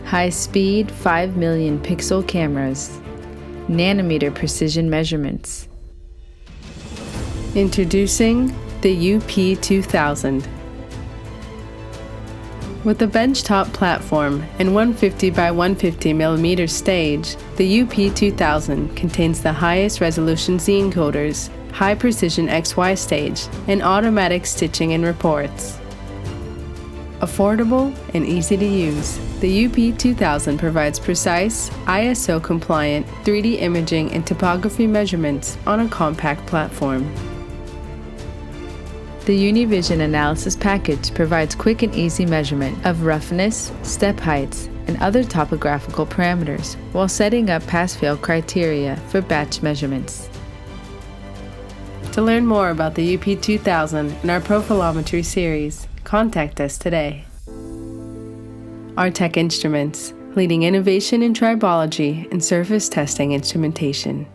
high-speed 5 million pixel cameras, nanometer precision measurements. Introducing the UP-2000. With a benchtop platform and 150 by 150 mm stage, the UP-2000 contains the highest resolution Z encoders, high precision XY stage, and automatic stitching and reports. Affordable and easy to use, the UP-2000 provides precise, ISO-compliant 3D imaging and topography measurements on a compact platform. The UniVision Analysis Package provides quick and easy measurement of roughness, step heights, and other topographical parameters while setting up pass-fail criteria for batch measurements. To learn more about the UP-2000 and our profilometry series, contact us today. Rtec Instruments, leading innovation in tribology and surface testing instrumentation.